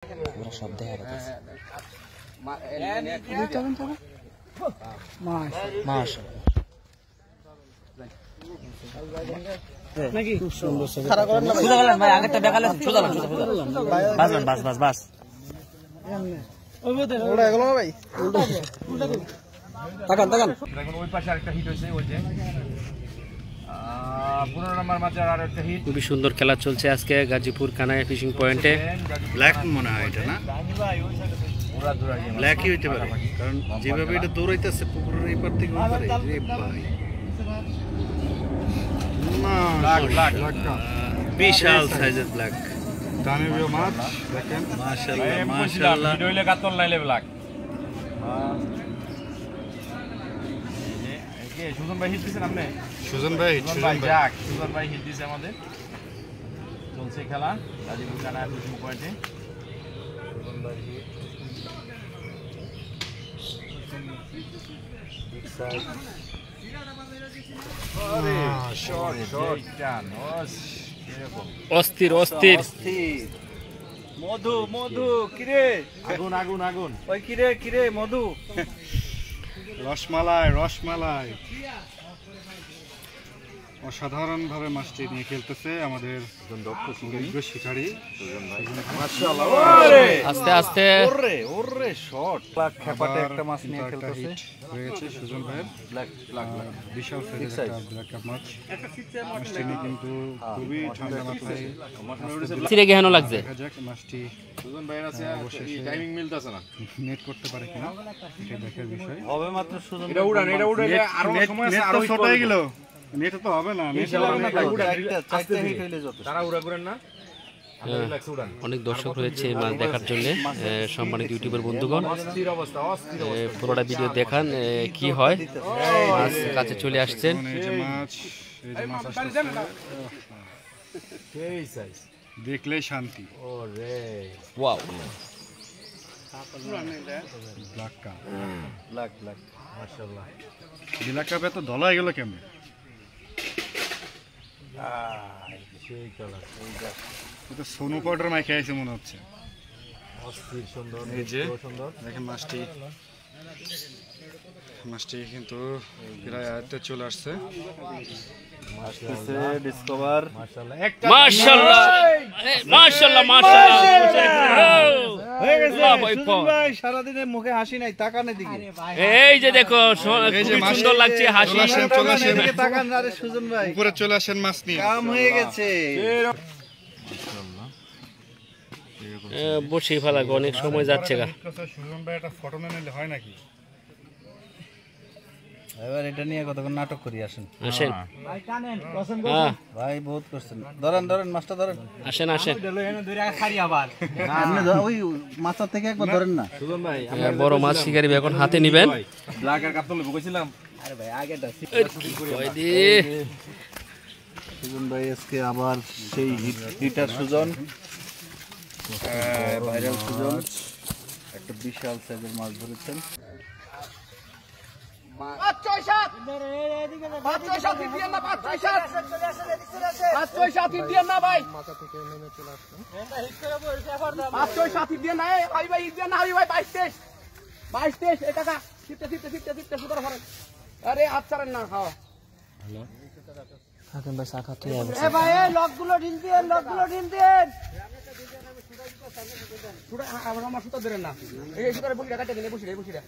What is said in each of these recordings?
ওরা সব দেখা যাচ্ছে নাকি ভাই আগেরটা দেখালে সোজা বাস বাস বাস তাকান তাকান দেখুন ওই পাশে আরেকটা হিট হয়েছে ওই যে 15 নম্বর মাঝে আর একটা হিট। খুবই সুন্দর খেলা চলছে আজকে গাজীপুর কানাই ফিশিং পয়েন্টে। ব্ল্যাক মনে হয় এটা না, ব্ল্যাকই হইতে পারে, কারণ যেভাবে এটা দৌড়াইতেছে পুকুরের এই পার থেকে ওই পারে। রে ভাই বিশাল সাইজের ব্ল্যাক দানবীয় মাছ দেখেন, মাশাআল্লাহ মাশাআল্লাহ। ভিডিও হইলে কাতল নাইলে ব্ল্যাক। সুজন ভাই হিট দিচ্ছেন আপনি? সুজন ভাই যাক, সুজন ভাই হিট দিচ্ছে আমাদের। চলছে খেলা গাজীপুর কানাই ফিশিং পয়েন্টে। সুজন ভাই হিট অস্থির অস্থির মধু মধু কিরে, আগুন আগুন আগুন ওই কিরে কিরে মধু, রসমালাই রসমালাই। অসাধারণ ভাবে মাছটি নিয়ে খেলতেছে আমাদের শিকারী। আস্তে আস্তে একটা মাছ নিয়ে খেলতেছে হয়েছে সুজন ভাইয়ের বিশাল সাইজের একটা ব্ল্যাক কাপ মাছ। মাছটি নিয়ে কিন্তু খুবই ঠান্ডা মাথায় ছিঁড়ে গেহানো লাগছে। দেখা যাক মাছটি সুজন ভাইয়ের আছে টাইমিং মিলতেছে না, নেট করতে পারে কিনা এটা দেখার বিষয়। হবে মাত্র সুজন এটা উড়ান, এটা উড়াইলে আরো সময় আছে, আরো ছোট হয়ে গেল। নেট তো হবে না, নেট হবে না, তারা উড়া করেন না। অনেক দর্শক রয়েছে এই মাছ দেখার জন্য। সম্মানিত ইউটিউবের বন্ধুগণ, অস্থির অবস্থা, অস্থির অবস্থা। পুরোটা ভিডিও দেখান কি হয়। মাছ কাছে চলে আসছেন। এই যে মাছ, এই যে মাছ সেই সাইজ দেখলেই শান্তি। ওরে wow, black cup, black black মাশাআল্লাহ। ব্ল্যাক কাপ এত ধলাই গেল কেমনে? সেই কালার, এটা সোনু পাউডার মাইকে আছে মনে হচ্ছে। অস্থির সুন্দর, এই যে সুন্দর। দেখেন মাছটি, মাছটি কিন্তু প্রায় আয়ত্তে চলে আসছে। ডিসকভার মাশাআল্লাহ, একটা মাশাআল্লাহ মাশাআল্লাহ মাশাআল্লাহ হয়ে গেছে। সুজন ভাই সারা দিনে মুখে হাসি নাই, তাকানের দিকে। এই যে দেখো খুবই সুন্দর লাগছে হাসি। চলে আসেন তাকান না রে সুজন ভাই, উপরে চলে আসেন মাছ নিয়ে। কাম হয়ে গেছে। বসে ফেলা অনেক সময় যাচ্ছে গা। সুজন ভাই একটা ফটো নিলে হয় নাকি? এবার এটা নিয়ে কতক্ষণ নাটক করি, আসেন আসেন ভাই, বহুত করছেন। ধরেন ধরেন মাছটা ধরেন, আসেন আসেন। ওই মাছটা থেকে একবার ধরেন না। সুজন ভাই বড় মাছ শিকারি এখন হাতে নিবেন। ব্ল্যাক আর কাতল বলেছিলাম। আরে ভাই আগেটা সুজন ভাই আজকে আবার সেই হিটার সুজন, ভাইরাল সুজন একটা বিশাল সাইজের মাছ ধরেছেন। আরে হাত ছাড়েন না, খাওয়া আমার সুতা ধরেন না, এই সুতারে বসি কাটে দিলে বসি বসিটা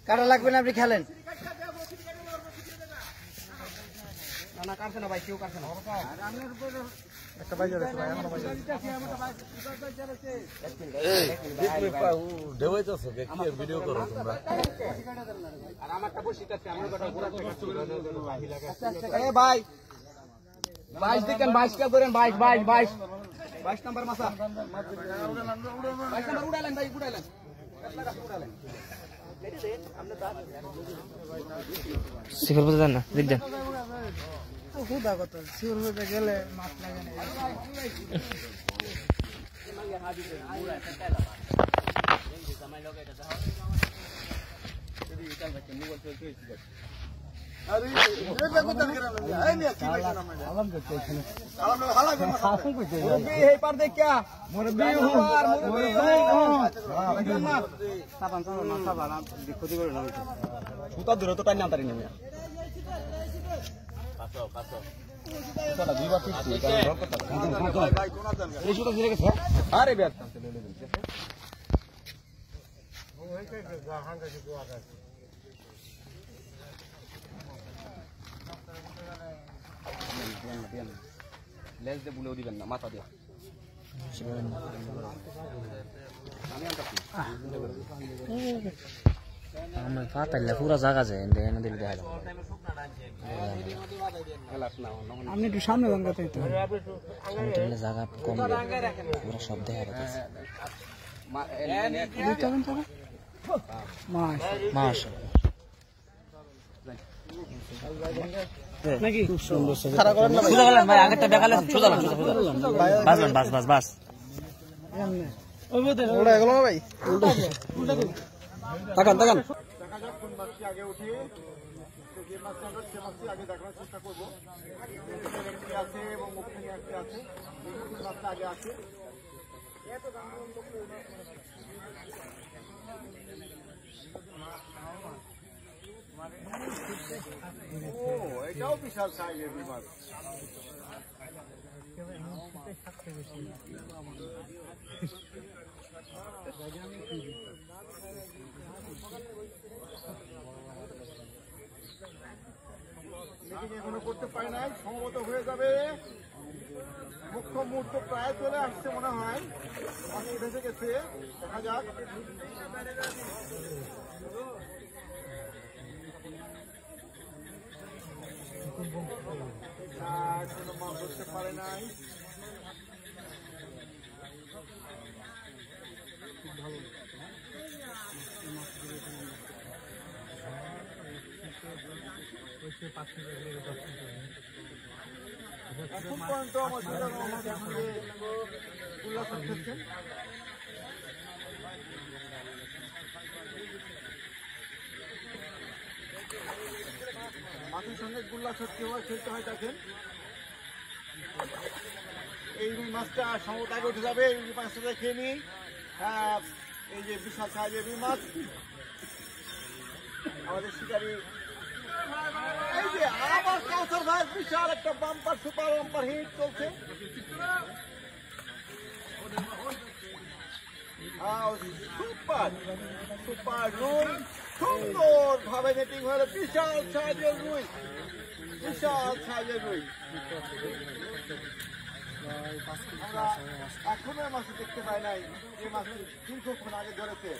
কাটা লাগবে না, আপনি খেলেন। না কাটছে না ভাই, কেউ কাটছে না। একটা বাইজার আছে ভাই, আমার বাইজার ভিডিও করো তোমরা। আর আমারটা বসি কাটছে, আমার কথা ঘোরা ভাই 22 দেখেন, 22 কে করেন, 22 22 22 22 নাম্বার মাছা, 22 নাম্বার উড়ালেন ভাই, উড়ালেন উড়ালেন। শিখর বলতে দেন না, দেখ দেন। গেলে মাছ লাগে না। সুতা দূরে তো টাইম না তারি নেমে আরে বের লেজ দিয়ে বুলেও দিবেন না মাথা দিয়ে আমার পাতাইলে পুরো জায়গা যায় এনে দিলে দেখা যাবে আপনি একটু সামনে যান কথা সামনে জায়গা কম পুরো সব দেখা যাচ্ছে মাস নাকি সোজা গেলেন ভাই আগেরটা দেখালেন সোজা বাস বাস বাস ওটা এগুলো ভাই তাকান তাকান এটাও বিশাল সাইজের বিমাস। এখনো করতে পারি নাই, সম্ভবত হয়ে যাবে। মুখ্য মুহূর্ত প্রায় চলে আসছে মনে হয়, ভেসে গেছে, দেখা যাক। এখনো মাছ ধরতে পারে নাই। এখন পর্যন্ত আমার উল্লাস হচ্ছে। মাছের সঙ্গে গুল্লা শট কিভাবে খেলতে হয় দেখেন। এই রুই মাছটা সম্ভবত আগে উঠে যাবে, এই রুই মাছটা খেয়ে নিই। এই যে বিশাল সাইজের রুই মাছ, আমাদের শিকারি এই যে আবার কাউসার ভাই বিশাল একটা বাম্পার সুপার বাম্পার হিট চলছে। সুপার সুপার রুই সুন্দর ভাবে নেটিং হয়ে বিশাল সাইজের রুই, বিশাল সাইজের রুই। আমরা এখনো মাছ দেখতে পাই নাই, এই মাছ দীর্ঘক্ষণ আগে ধরেছে।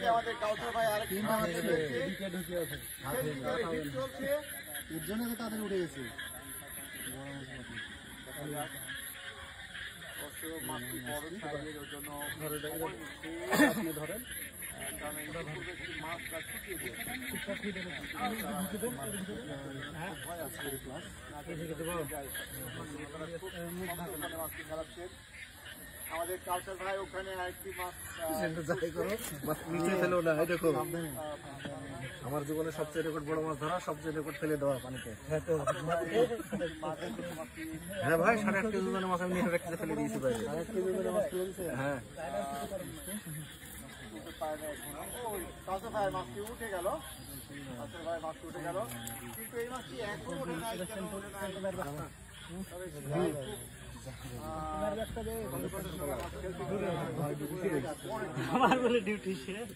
আমাদের কাউসার ভাই আরেকটা তাদের উঠে গেছে। মাছটি বড় সাইজের, ওই জন্য আপনি ধরেন, কারণ এই মাছটা শুকিয়ে যায়। মাছটি খেলাচ্ছেন আমাদের কাউসার ভাই। ওখানে আরেকটি মাছ নিচে ফেলো না, এই দেখো আমার জীবনে সবচেয়ে রেকর্ড বড় মাছ ধরা, সবচেয়ে রেকর্ড ফেলে দেওয়া পানিতে। হ্যাঁ ভাই, 8.5 কেজি ওজনের মাছ আমি নেটের একটা ফেলে দিয়েছি ভাই। 8 কেজি ওজনের মাছ তুলছে? হ্যাঁ। কাউসার ভাই মাছটি উঠে গেল, কাউসার ভাই মাছটি উঠে গেল, কিন্তু এই মাছটি এখন ওঠে নাই। আমার বলে ডিউটি শেষ।